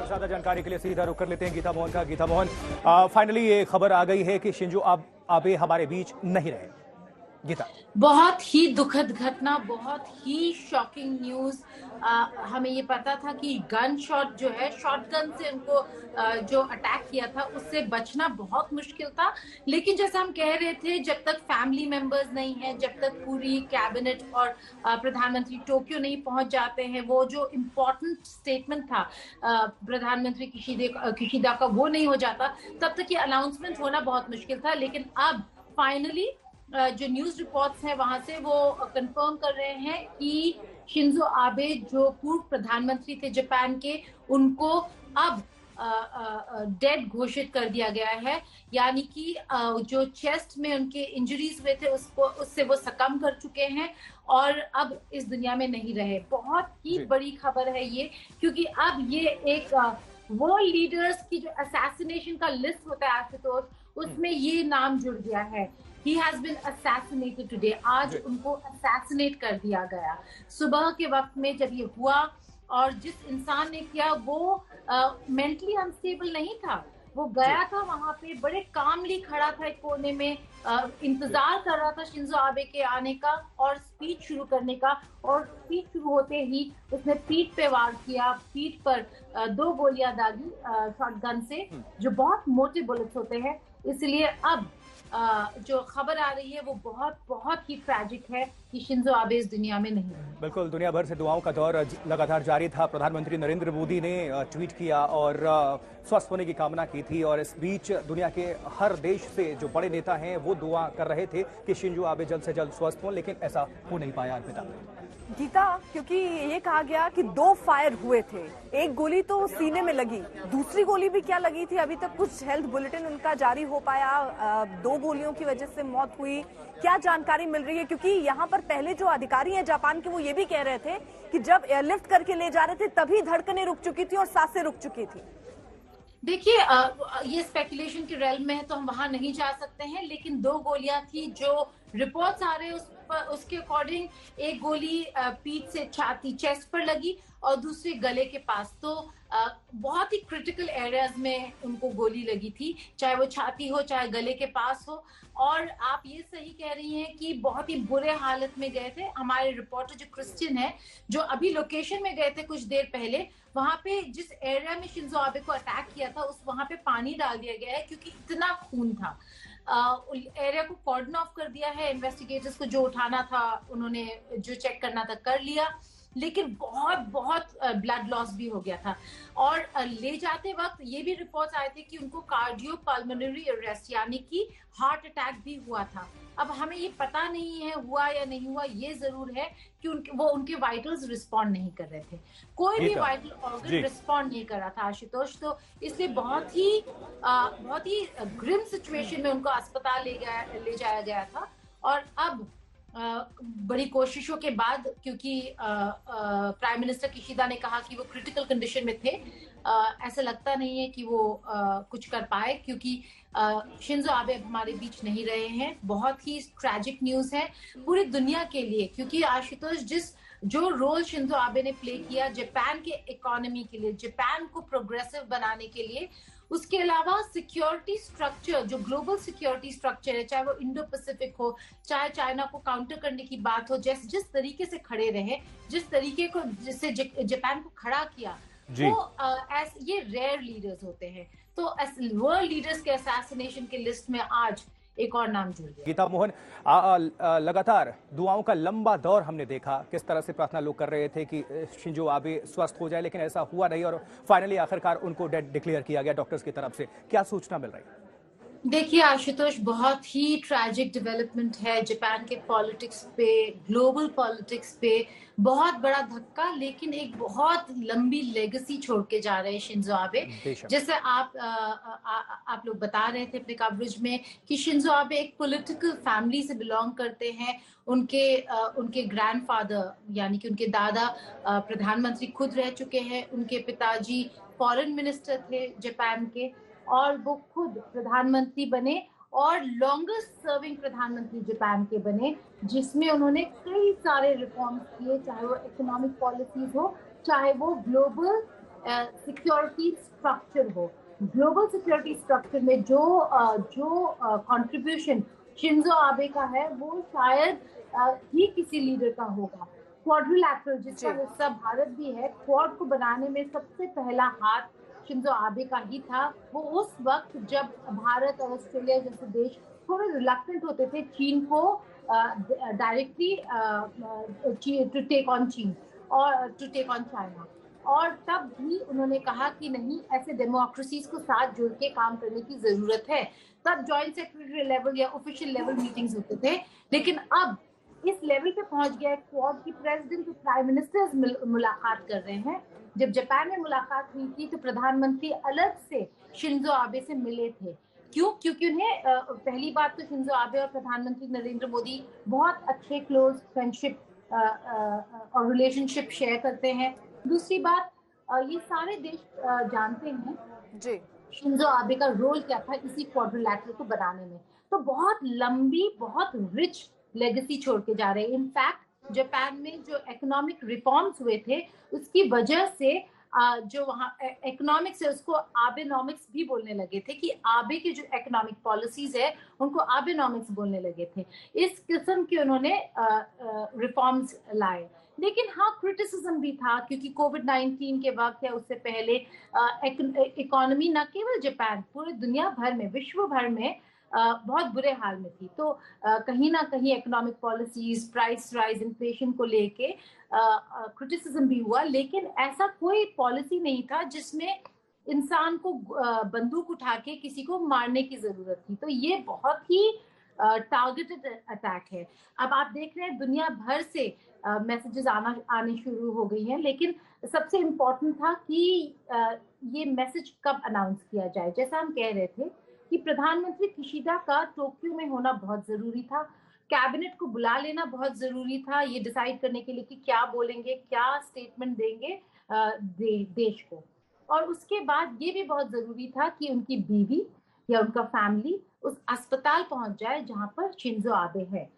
ज्यादा जानकारी के लिए सीधा रुख कर लेते हैं गीता मोहन का। गीता मोहन, फाइनली ये खबर आ गई है कि शिंजो आबे हमारे बीच नहीं रहे। गीता, बहुत ही दुखद घटना, बहुत ही शॉकिंग न्यूज। हमें ये पता था कि गन शॉट जो है, शॉटगन से उनको जो अटैक किया था उससे बचना बहुत मुश्किल था। लेकिन जैसा हम कह रहे थे, जब तक फैमिली मेंबर्स नहीं है, जब तक पूरी कैबिनेट और प्रधानमंत्री टोक्यो नहीं पहुंच जाते हैं, वो जो इम्पोर्टेंट स्टेटमेंट था प्रधानमंत्री किशिदा का वो नहीं हो जाता, तब तक ये अनाउंसमेंट होना बहुत मुश्किल था। लेकिन अब फाइनली जो न्यूज रिपोर्ट्स हैं वहां से वो कंफर्म कर रहे हैं कि शिंजो आबे जो पूर्व प्रधानमंत्री थे जापान के, उनको अब डेड घोषित कर दिया गया है। यानी कि जो चेस्ट में उनके इंजरीज हुए थे उससे वो सकम कर चुके हैं और अब इस दुनिया में नहीं रहे। बहुत ही बड़ी खबर है ये, क्योंकि अब ये एक वर्ल्ड लीडर्स की जो असैसिनेशन का लिस्ट होता है आशुतोष, उसमें ये नाम जुड़ गया है। He has been assassinated today. आज उनको assassinate कर दिया गया। सुबह के वक्त में जब ये हुआ, और जिस इंसान ने किया वो मेंटली अनस्टेबल नहीं था, वो गया था वहां पे, बड़े कामली खड़ा था एक कोने में, इंतजार कर रहा था शिंजो आबे के आने का और स्पीच शुरू करने का। और स्पीच शुरू होते ही उसने पीठ पे वार किया, पीठ पर 2 गोलियां दागी शॉटगन से, जो बहुत मोटे बुलेट्स होते हैं। इसलिए अब जो खबर आ रही है वो बहुत बहुत ही ट्रैजिक है कि शिंजो आबे इस दुनिया में नहीं है। बिल्कुल, दुनिया भर से दुआओं का दौर लगातार जारी था। प्रधानमंत्री नरेंद्र मोदी ने ट्वीट किया और स्वस्थ होने की कामना की थी, और इस बीच दुनिया के हर देश से जो बड़े नेता हैं वो दुआ कर रहे थे कि शिंजो आबे जल्द से जल्द स्वस्थ हों, लेकिन ऐसा हो नहीं पाया। अर्पिता गीता, क्योंकि ये कहा गया कि 2 फायर हुए थे, एक गोली तो सीने में लगी, दूसरी गोली भी क्या लगी थी, अभी तक कुछ हेल्थ बुलेटिन उनका जारी हो पाया। 2 गोलियों की वजह से मौत हुई, क्या जानकारी मिल रही है? क्योंकि यहाँ पर पहले जो अधिकारी हैं जापान के, वो ये भी कह रहे थे कि जब एयरलिफ्ट करके ले जा रहे थे तभी धड़कनें रुक चुकी थी और सांसें रुक चुकी थी। देखिए, ये स्पेकुलेशन के रेल में है तो हम वहां नहीं जा सकते हैं, लेकिन 2 गोलियां थी जो रिपोर्ट्स आ रहे हैं उसके अकॉर्डिंग। एक गोली पीठ से छाती, चेस्ट पर लगी और दूसरी गले के पास। तो बहुत ही क्रिटिकल एरियाज में उनको गोली लगी थी, चाहे वो छाती हो चाहे गले के पास हो। और आप ये सही कह रही हैं कि बहुत ही बुरे हालत में गए थे। हमारे रिपोर्टर जो क्रिश्चियन है, जो अभी लोकेशन में गए थे कुछ देर पहले, वहां पे जिस एरिया में शिंजो आबे को अटैक किया था वहां पे पानी डाल दिया गया है, क्योंकि इतना खून था। एरिया को कॉर्डन ऑफ कर दिया है। इन्वेस्टिगेटर्स को जो उठाना था उन्होंने, जो चेक करना था कर लिया, लेकिन बहुत बहुत ब्लड लॉस भी हो गया था। और ले जाते वक्त ये भी रिपोर्ट्स आए थे कि उनको कार्डियोपल्मोनरी अरेस्ट यानी कि हार्ट अटैक भी हुआ था। अब हमें ये पता नहीं है हुआ या नहीं हुआ, ये जरूर है कि उनके वाइटल्स रिस्पॉन्ड नहीं कर रहे थे, कोई भी वाइटल ऑर्गन रिस्पॉन्ड नहीं कर रहा था आशुतोष। तो इसलिए बहुत ही ग्रिम सिचुएशन में उनको अस्पताल ले जाया गया था। और अब बड़ी कोशिशों के बाद, क्योंकि प्राइम मिनिस्टर किशिदा ने कहा कि वो क्रिटिकल कंडीशन में थे, ऐसा लगता नहीं है कि वो कुछ कर पाए, क्योंकि शिंजो आबे अब हमारे बीच नहीं रहे हैं। बहुत ही ट्रैजिक न्यूज है पूरी दुनिया के लिए, क्योंकि आशुतोष जो रोल शिंजो आबे ने प्ले किया जापान के इकोनॉमी के लिए, जापान को प्रोग्रेसिव बनाने के लिए, उसके अलावा सिक्योरिटी स्ट्रक्चर, जो ग्लोबल सिक्योरिटी स्ट्रक्चर है, चाहे वो इंडो पैसिफिक हो, चाहे चाइना को काउंटर करने की बात हो, जिस तरीके से खड़े रहे, जिस तरीके को जिससे जापान को खड़ा किया, वो ये रेयर लीडर्स होते हैं। तो वर्ल्ड लीडर्स के असैसिनेशन के लिस्ट में आज एक और नाम जुड़ गया। गीता मोहन, लगातार दुआओं का लंबा दौर हमने देखा, किस तरह से प्रार्थना लोग कर रहे थे कि शिंजो आबे स्वस्थ हो जाए, लेकिन ऐसा हुआ नहीं और फाइनली आखिरकार उनको डेड डिक्लेयर किया गया डॉक्टर्स की तरफ से। क्या सूचना मिल रही है? देखिए आशुतोष, बहुत ही ट्रैजिक डेवलपमेंट है जापान के पॉलिटिक्स पे, ग्लोबल पॉलिटिक्स पे बहुत बड़ा धक्का, लेकिन एक बहुत लंबी लेगेसी छोड़ के जा रहे हैं शिंजो आबे। जैसे आप लोग बता रहे थे अपने कवरेज में कि शिंजो आबे एक पॉलिटिकल फैमिली से बिलोंग करते हैं। उनके ग्रैंडफादर यानी कि उनके दादा प्रधानमंत्री खुद रह चुके हैं, उनके पिताजी फॉरेन मिनिस्टर थे जापान के, और वो खुद प्रधानमंत्री बने और लॉन्गेस्ट सर्विंग प्रधानमंत्री जापान के बने, जिसमें उन्होंने कई सारे रिफॉर्म्स किए, चाहे वो इकोनॉमिक पॉलिसीज हो, चाहे वो ग्लोबल सिक्योरिटी स्ट्रक्चर हो, ग्लोबल सिक्योरिटी स्ट्रक्चर में जो कंट्रीब्यूशन शिंजो आबे का है वो शायद ही किसी लीडर का होगा। क्वाड्रिलैटरल जिसका हिस्सा भारत भी है, क्वाड को बनाने में सबसे पहला हाथ शिंजो आबे का ही था। वो उस वक्त जब भारत और ऑस्ट्रेलिया जैसे देश थोड़े रिलक्टेंट होते थे चीन को डायरेक्टली टू टेक ऑन चीन और टू टेक ऑन चाइना, और तब भी उन्होंने कहा कि नहीं, ऐसे डेमोक्रेसीज को साथ जुड़ के काम करने की जरूरत है। तब जॉइंट सेक्रेटरी लेवल या ऑफिशियल लेवल मीटिंग्स होते थे, लेकिन अब इस लेवल पे पहुंच गया है, क्वाड की प्रेसिडेंट और प्राइम मिनिस्टर्स मुलाकात कर रहे हैं। जब जापान में मुलाकात हुई थी तो प्रधानमंत्री अलग से शिंजो आबे से मिले थे। क्यों? क्योंकि उन्हें पहली बात तो शिंजो आबे और प्रधानमंत्री नरेंद्र मोदी बहुत अच्छे क्लोज फ्रेंडशिप और रिलेशनशिप शेयर करते हैं। दूसरी बात, ये सारे देश जानते हैं जी शिंजो आबे का रोल क्या था इसी क्वाड्रिलैटरल को बनाने में। तो बहुत लंबी, बहुत रिच लेगेसी छोड़ के जा रहे हैं। इनफैक्ट जापान में जो इकोनॉमिक रिफॉर्म्स हुए थे उसकी वजह से जो वहाँ इकोनॉमिक्स है उसको आबेनॉमिक्स भी बोलने लगे थे, कि आबे की जो इकोनॉमिक पॉलिसीज है उनको आबेनॉमिक्स बोलने लगे थे। इस किस्म के उन्होंने रिफॉर्म्स लाए। लेकिन हाँ, क्रिटिसिज्म भी था, क्योंकि कोविड-19 के वक्त या उससे पहले इकोनॉमी न केवल जापान, पूरे दुनिया भर में, विश्व भर में बहुत बुरे हाल में थी। तो कहीं ना कहीं economic policies, price rise, inflation को लेके क्रिटिसिज्म भी हुआ, लेकिन ऐसा कोई पॉलिसी नहीं था जिसमें इंसान को बंदूक उठा के किसी को मारने की जरूरत थी। तो ये बहुत ही टारगेटेड अटैक है। अब आप देख रहे हैं दुनिया भर से मैसेजेस आने शुरू हो गई हैं, लेकिन सबसे इम्पोर्टेंट था कि ये मैसेज कब अनाउंस किया जाए। जैसा हम कह रहे थे कि प्रधानमंत्री किशिदा का टोक्यो में होना बहुत जरूरी था, कैबिनेट को बुला लेना बहुत जरूरी था ये डिसाइड करने के लिए कि क्या बोलेंगे, क्या स्टेटमेंट देंगे देश को। और उसके बाद ये भी बहुत जरूरी था कि उनकी बीवी या उनका फैमिली उस अस्पताल पहुंच जाए जहां पर शिंजो आबे है।